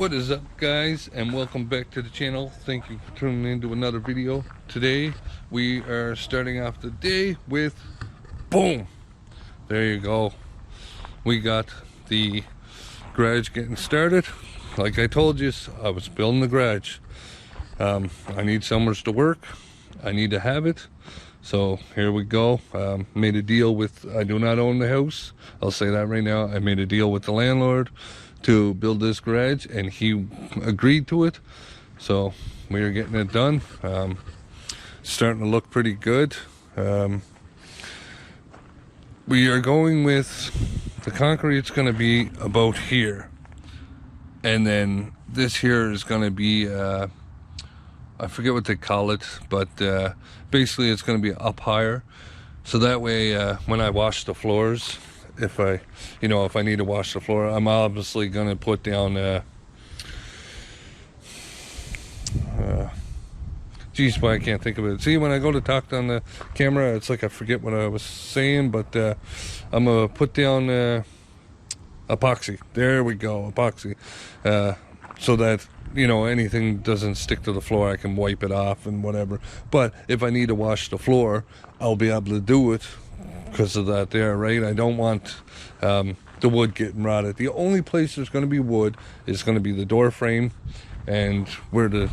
What is up, guys, and welcome back to the channel. Thank you for tuning in to another video. Today we are starting off the day with boom, there you go, we got the garage getting started. Like I told you, I was building the garage. I need somewhere to work, I need to have it, so here we go. Made a deal with, I do not own the house, I'll say that right now. I made a deal with the landlord to build this garage, and he agreed to it, so we are getting it done. Starting to look pretty good. We are going with the concrete. It's going to be about here, and then this here is going to be I forget what they call it, but basically it's going to be up higher, so that way when I wash the floors, if I need to wash the floor, I'm obviously going to put down geez, why I can't think of it. See, when I go to talk on the camera, it's like I forget what I was saying, but I'm going to put down epoxy. There we go, epoxy, so that anything doesn't stick to the floor, I can wipe it off and whatever. But if I need to wash the floor, I'll be able to do it because of that there, right? I don't want the wood getting rotted. The only place there's going to be wood is going to be the door frame and where the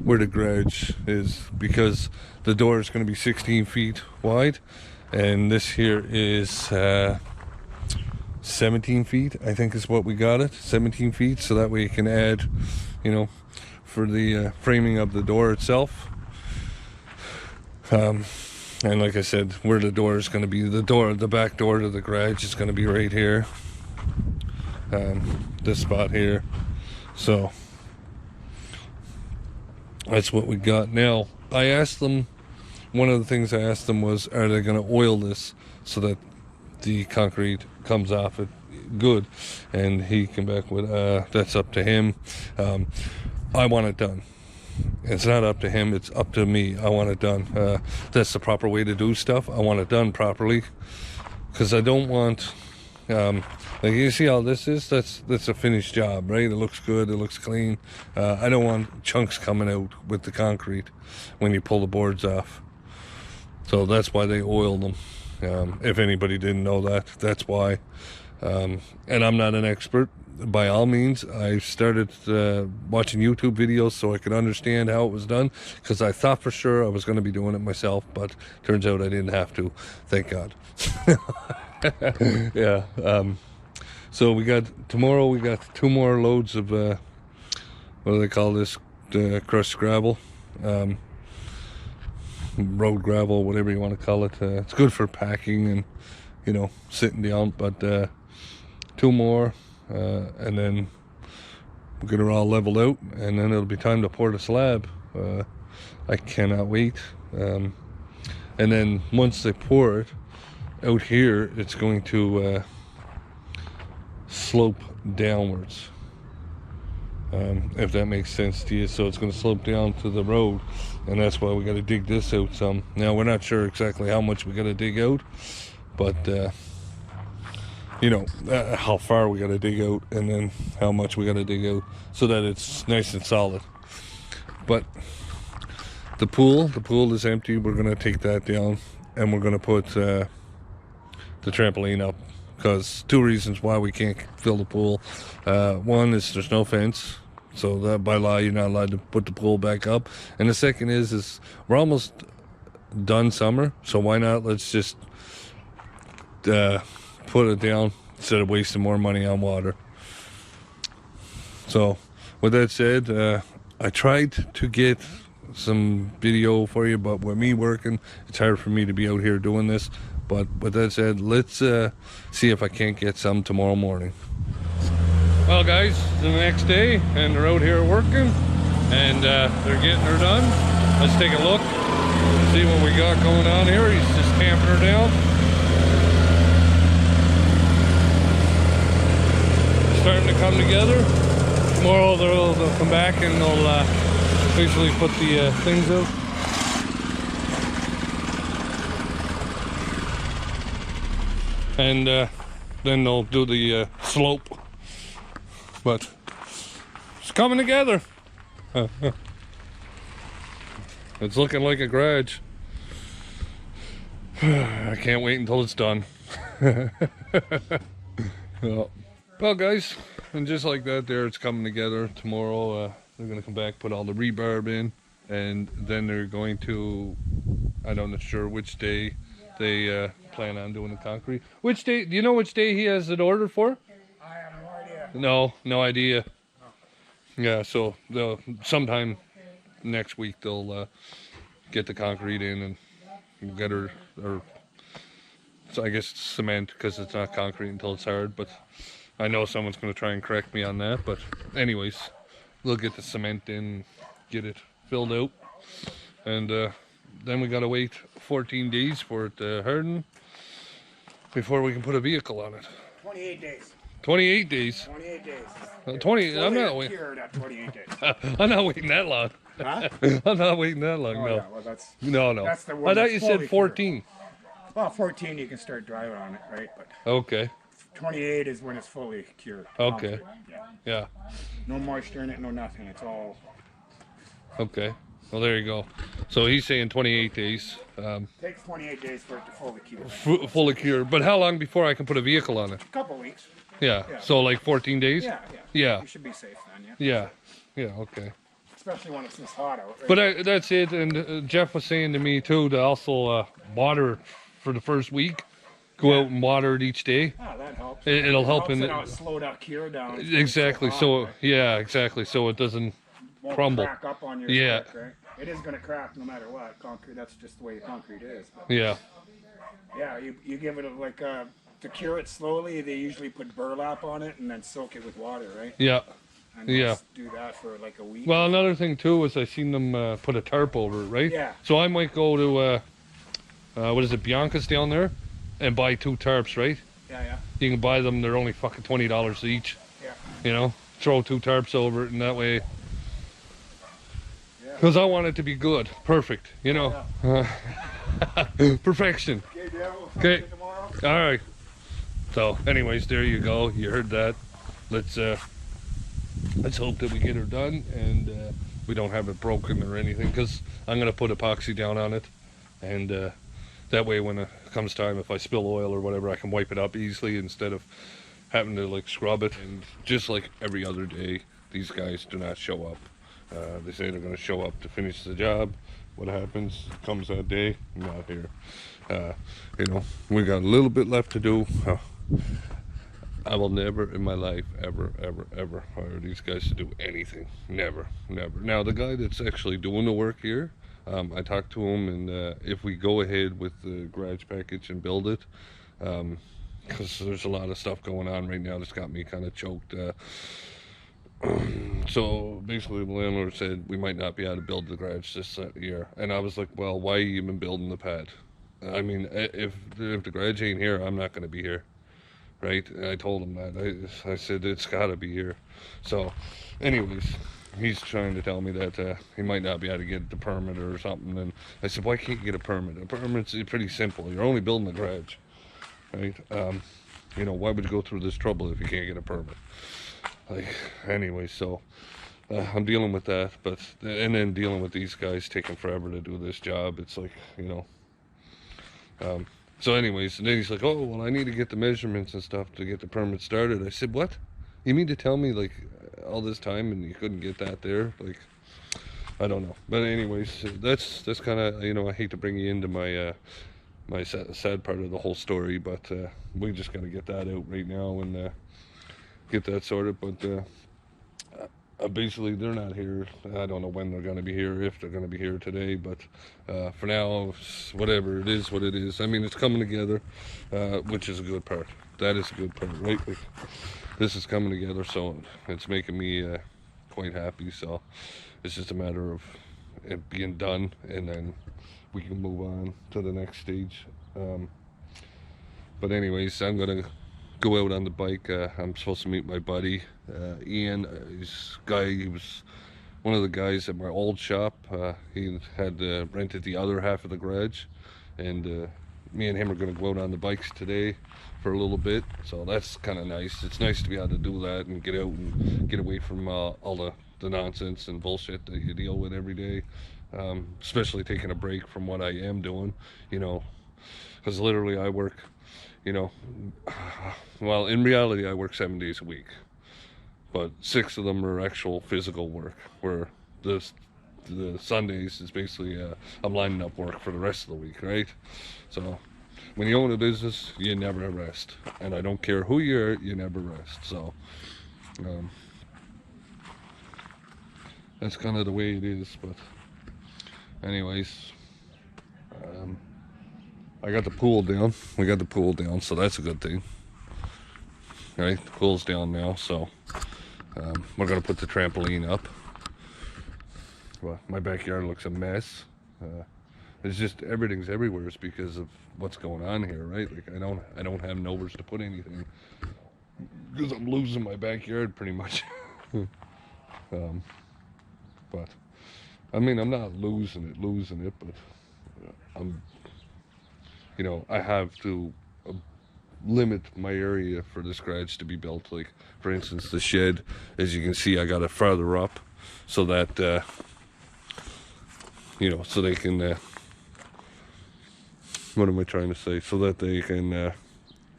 garage is, because the door is going to be 16 feet wide, and this here is 17 feet, I think is what we got it, 17 feet, so that way you can add, for the framing of the door itself. And like I said, where the door is going to be, the back door to the garage is going to be right here, this spot here. So that's what we got. Now, I asked them, one of the things I asked them was, are they going to oil this so that the concrete comes off it good? And he came back with, that's up to him. I want it done. It's not up to him, it's up to me. I want it done. That's the proper way to do stuff. I want it done properly, because I don't want, like you see how this is, that's a finished job, right? It looks good, it looks clean. I don't want chunks coming out with the concrete when you pull the boards off. So that's why they oil them. If anybody didn't know that, that's why. And I'm not an expert by all means. I started watching YouTube videos so I could understand how it was done, because I thought for sure I was going to be doing it myself, but turns out I didn't have to, thank God. Yeah. So tomorrow we got 2 more loads of what do they call this, crushed gravel, road gravel, whatever you want to call it. It's good for packing and sitting down, but 2 more, and then we'll get it all leveled out, and then it'll be time to pour the slab. I cannot wait. And then once they pour it out here, it's going to slope downwards, if that makes sense to you. So it's going to slope down to the road, and that's why we got to dig this out some. Now, we're not sure exactly how much we got to dig out, but how far we got to dig out, and then how much we got to dig out, so that it's nice and solid. But the pool is empty. We're going to take that down, and we're going to put the trampoline up, because 2 reasons why we can't fill the pool. One is there's no fence, so that by law you're not allowed to put the pool back up. And the second is we're almost done summer, so why not, let's just put it down instead of wasting more money on water. So with that said, I tried to get some video for you, but with me working, it's hard for me to be out here doing this. But with that said, let's see if I can't get some tomorrow morning. Well, guys, it's the next day, and they're out here working, and they're getting her done. Let's take a look, see what we got going on here. He's just tamping her down. Starting to come together. Tomorrow they'll come back and they'll basically put the things out. And then they'll do the slope. But It's coming together. It's looking like a garage. I can't wait until it's done. Well, guys, and just like that there, it's coming together. Tomorrow they're going to come back, put all the rebarb in, and then they're going to, I don't know sure which day they plan on doing the concrete. Which day, do you know which day he has it ordered for? I have no idea. No idea. Yeah, so they'll sometime next week they'll get the concrete in and get her, or so I guess cement, because it's not concrete until it's hard, but I know someone's going to try and correct me on that. But anyways, they'll get the cement in, get it filled out, and then we got to wait 14 days for it to harden before we can put a vehicle on it. 28 days. 28 days. 28 days. 20. I'm not waiting. Cured at 28 days. I'm not waiting that long. Huh? I'm not waiting that long. Oh, no. yeah, well, that's No. That's the I one thought that's you fully said 14. well, 14 you can start driving on it, right? But Okay. 28 is when it's fully cured. Okay. Yeah. Yeah. No moisture in it, no nothing. It's all. Okay. Well, there you go. So he's saying 28 days. Takes 28 days for it to fully cure. Fully cured. But how long before I can put a vehicle on it? A couple weeks. Yeah. Yeah. So like 14 days? Yeah. Yeah. You should be safe then, yeah. Yeah. Yeah. Okay. Especially when it's this hot out. Right? But that's it. And Jeff was saying to me too to also water for the first week. Go out and water it each day. Oh, that helps. It'll help in it slow that cure down. It's exactly. hot, So right? yeah, exactly. So it doesn't Won't crumble. crack up on your Yeah. stick, right? It is going to crack no matter what. Concrete, that's just the way concrete is. But Yeah. yeah, you give it like to cure it slowly. They usually put burlap on it and then soak it with water, right? Yeah. And Yeah. just do that for like a week. Well, another thing too is I seen them put a tarp over it, right? Yeah. So I might go to what is it, Bianca's down there, and buy 2 tarps, right? Yeah. You can buy them; they're only fucking $20 each. Yeah. You know, throw 2 tarps over it, and that way, Yeah. because I want it to be good, perfect. You know, perfection. Okay, yeah, we'll talk Okay. to you tomorrow. All right. So, anyways, there you go. You heard that. Let's hope that we get her done and we don't have it broken or anything, because I'm gonna put epoxy down on it, and that way when it comes time, if I spill oil or whatever, I can wipe it up easily instead of having to like scrub it. And just like every other day, these guys do not show up. They say they're going to show up to finish the job. What happens comes that day, not here. You know, we got a little bit left to do. I will never in my life ever hire these guys to do anything. Never. Now the guy that's actually doing the work here, I talked to him, and if we go ahead with the garage package and build it, because there's a lot of stuff going on right now that's got me kind of choked. So basically the landlord said we might not be able to build the garage this year, and I was like, well, why are you even building the pad? I mean, if the garage ain't here, I'm not going to be here, right? And I told him that. I said it's got to be here. So anyways, he's trying to tell me that he might not be able to get the permit or something, and I said, why can't you get a permit? A permit's pretty simple. You're only building the garage, right? You know, why would you go through this trouble if you can't get a permit? Like, anyway, so I'm dealing with that, but and then dealing with these guys taking forever to do this job. It's like, you know. So anyways, and then he's like, oh, well, I need to get the measurements and stuff to get the permit started. I said, what? You mean to tell me, like, all this time and you couldn't get that there? Like, I don't know. But anyways, that's kind of, you know, I hate to bring you into my my sad part of the whole story, but we just got to get that out right now and get that sorted. But basically they're not here. I don't know when they're going to be here, if they're going to be here today, but for now, whatever, it is what it is. I mean, it's coming together, which is a good part. That is a good part, right? Like, this is coming together, so it's making me quite happy. So it's just a matter of it being done, and then we can move on to the next stage. But anyways, I'm gonna go out on the bike. I'm supposed to meet my buddy Ian. He was one of the guys at my old shop. He had rented the other half of the garage, and me and him are going to go out on the bikes today for a little bit, so that's kind of nice. It's nice to be able to do that and get out and get away from all the nonsense and bullshit that you deal with every day. Especially taking a break from what I am doing, you know, because literally I work, you know, well, in reality I work 7 days a week, but 6 of them are actual physical work, where the Sundays is basically I'm lining up work for the rest of the week, right? So when you own a business, you never rest, and I don't care who you are, you never rest. So that's kind of the way it is. But anyways, I got the pool down. We got the pool down, so that's a good thing. Right, the pool's down now, so we're gonna put the trampoline up. Well, my backyard looks a mess. It's just everything's everywhere. It's because of what's going on here, right? Like I don't have nowhere to put anything because I'm losing my backyard pretty much. But I mean, I'm not losing it, but I'm, you know, I have to limit my area for this garage to be built. Like, for instance, the shed, as you can see, I got it farther up so that you know, so they can what am I trying to say, so that they can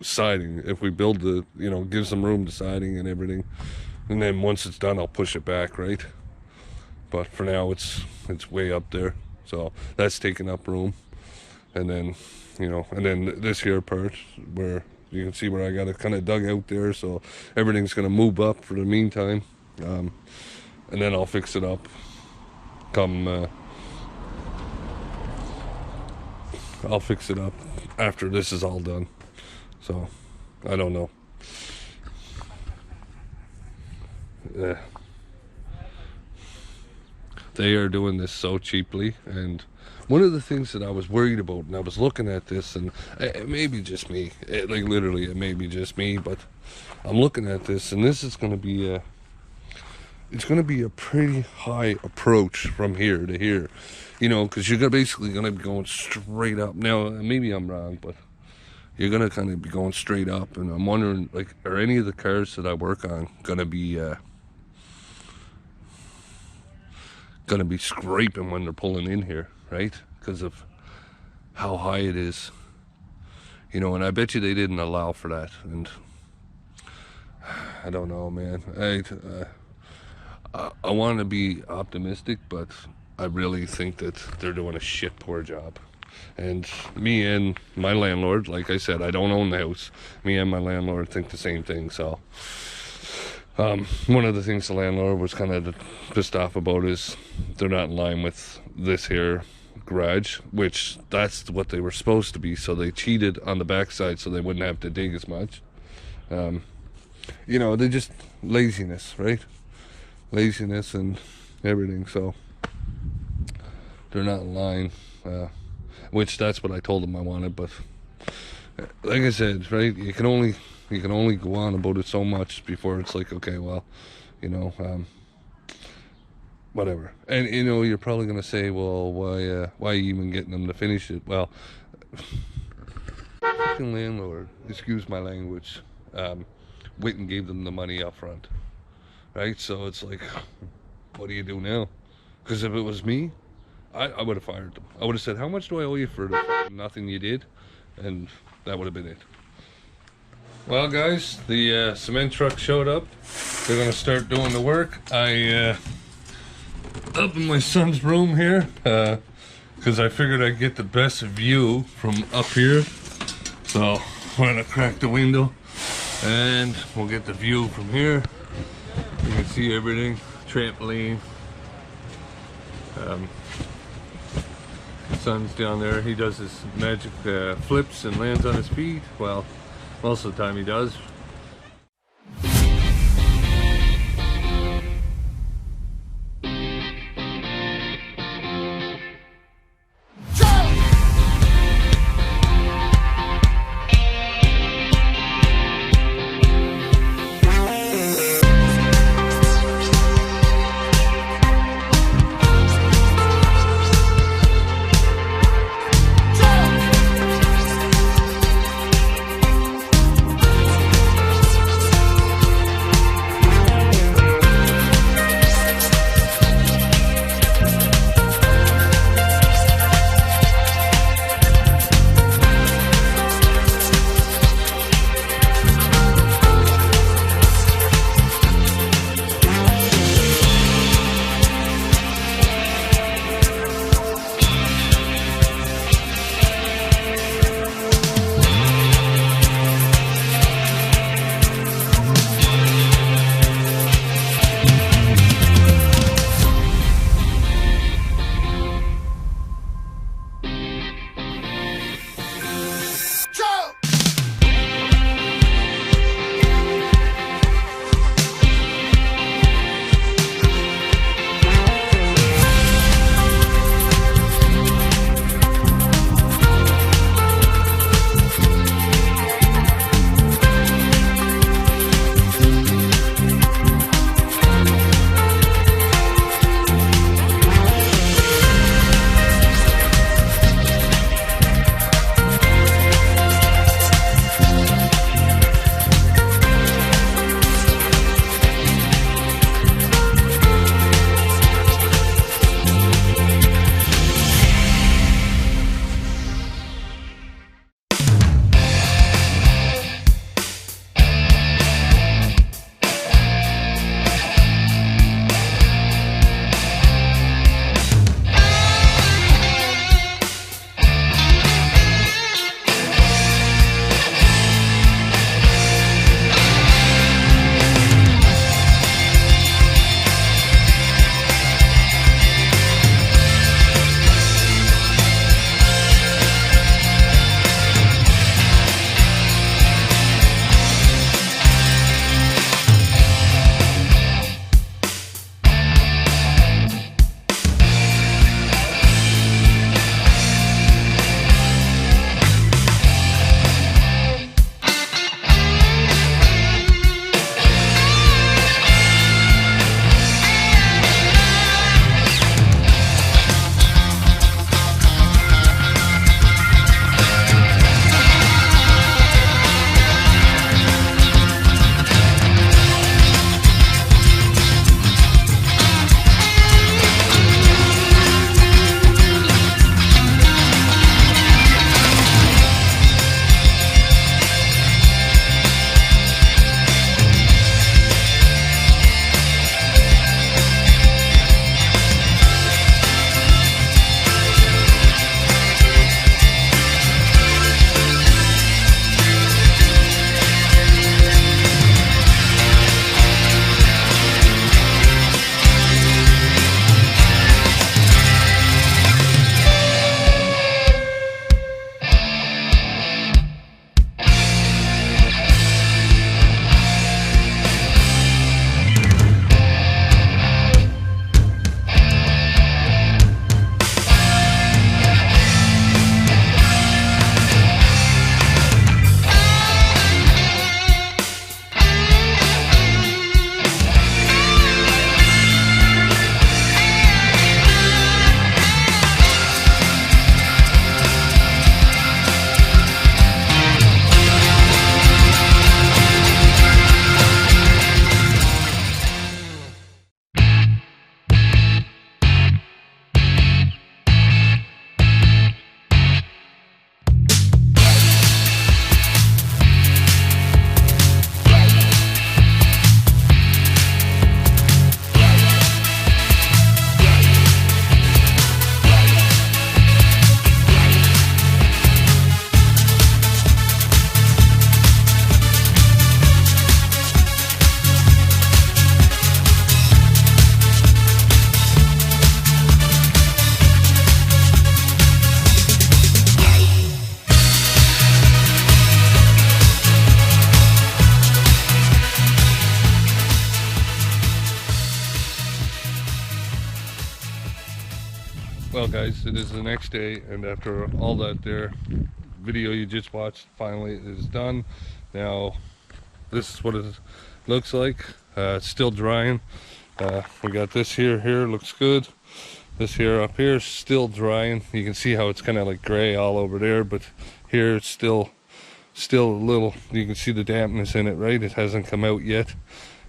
siding, if we build the, you know, give some room to siding and everything, and then once it's done I'll push it back, right? But for now it's way up there, so that's taking up room. And then, you know, and then this here part where you can see where I got it kind of dug out there, so everything's gonna move up for the meantime, and then I'll fix it up come I'll fix it up after this is all done. So I don't know. They are doing this so cheaply, and one of the things that I was worried about, and I was looking at this, and it may be just me, like literally it may be just me, but I'm looking at this, and this is going to be it's going to be a pretty high approach from here to here, you know, because you're basically going to be going straight up. Now, maybe I'm wrong, but you're going to kind of be going straight up, and I'm wondering, like, are any of the cars that I work on going to be scraping when they're pulling in here, right? Because of how high it is, you know, and I bet you they didn't allow for that, and I don't know, man. I want to be optimistic, but I really think that they're doing a shit poor job. And me and my landlord, like I said, I don't own the house. Me and my landlord think the same thing. So one of the things the landlord was kind of pissed off about is they're not in line with this here garage, which that's what they were supposed to be. So they cheated on the backside so they wouldn't have to dig as much. You know, they just laziness, right? Laziness and everything. So they're not in line, which that's what I told them I wanted. But like I said, right, you can only go on about it so much before it's like, okay, well, you know, whatever. And you know, you're probably gonna say, well, why are you even getting them to finish it? Well, fucking landlord, excuse my language, went and gave them the money up front, right? So it's like, what do you do now? Because if it was me, I would have fired them. I would have said, how much do I owe you for the nothing you did? And that would have been it. Well, guys, the cement truck showed up. They're going to start doing the work. I up in my son's room here because I figured I'd get the best view from up here. So I'm going to crack the window and we'll get the view from here. You can see everything. Trampoline. Son's down there. He does his magic flips and lands on his feet. Well, most of the time he does. Well guys, it is the next day, and after all that there video you just watched, finally it is done. Now this is what it looks like. It's still drying. We got this here looks good. This here up here is still drying. You can see how it's kind of like gray all over there, but here it's still a little, you can see the dampness in it, right? It hasn't come out yet.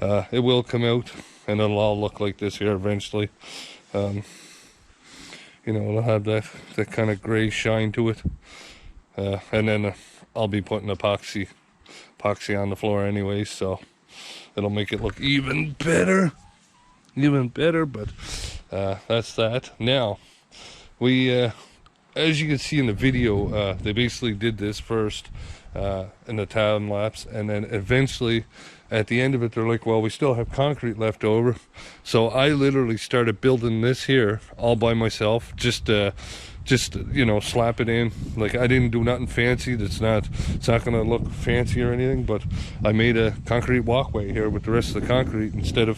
It will come out, and it'll all look like this here eventually. You know, it'll have that kind of gray shine to it. And then I'll be putting epoxy on the floor anyway, so it'll make it look even better. But that's that. Now we as you can see in the video, they basically did this first in the time lapse, and then eventually at the end of it they're like, well, we still have concrete left over. So I literally started building this here all by myself, just you know, slap it in. Like, I didn't do nothing fancy. It's not gonna look fancy or anything, but I made a concrete walkway here with the rest of the concrete instead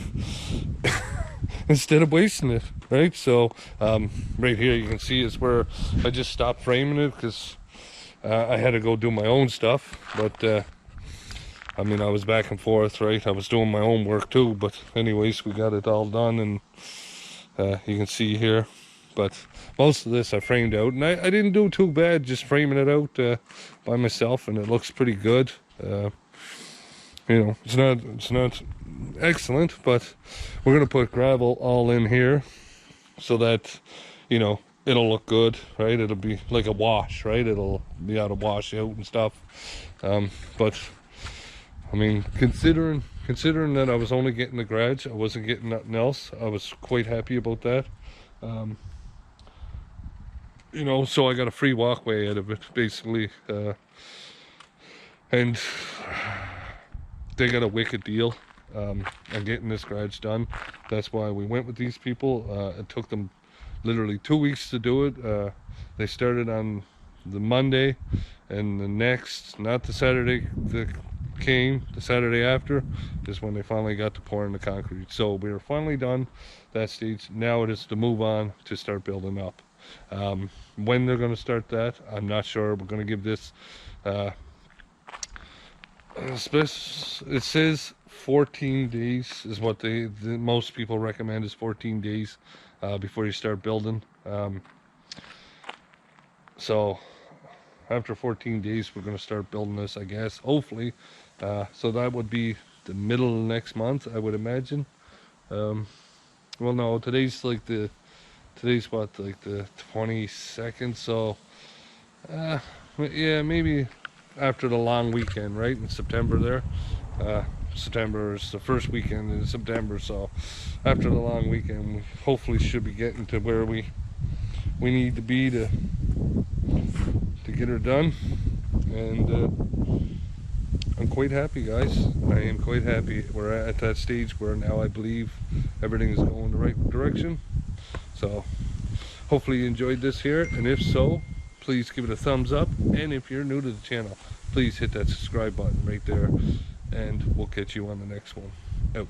of wasting it, right? So right here you can see is where I just stopped framing it because I had to go do my own stuff. But I mean, I was back and forth, right? I was doing my own work too, but anyways, we got it all done, and you can see here. But most of this I framed out, and I didn't do too bad just framing it out by myself, and it looks pretty good. You know, it's not excellent, but we're gonna put gravel all in here so that, you know, it'll look good, right? It'll be like a wash, right? It'll be able to wash out and stuff. But I mean, considering that I was only getting the garage, I wasn't getting nothing else, I was quite happy about that. You know, so I got a free walkway out of it, basically. And they got a wicked deal on getting this garage done. That's why we went with these people. It took them literally 2 weeks to do it. They started on the Monday, and the next, not the Saturday that came, the Saturday after, is when they finally got to pouring the concrete. So we were finally done that stage. Now it is to move on to start building up. When they're going to start that, I'm not sure. We're going to give this it says 14 days is what most people recommend, is 14 days before you start building. So after 14 days we're going to start building this, I guess, hopefully. So that would be the middle of next month, I would imagine. Well, no, today's what, like the 22nd, so yeah, maybe after the long weekend, right, in September there. September is the first weekend in September, so after the long weekend we hopefully should be getting to where we need to be to get her done. And I'm quite happy, guys. I am quite happy. We're at that stage where now I believe everything is going the right direction. So hopefully you enjoyed this here, and if so, please give it a thumbs up. And if you're new to the channel, please hit that subscribe button right there, and we'll catch you on the next one. Out.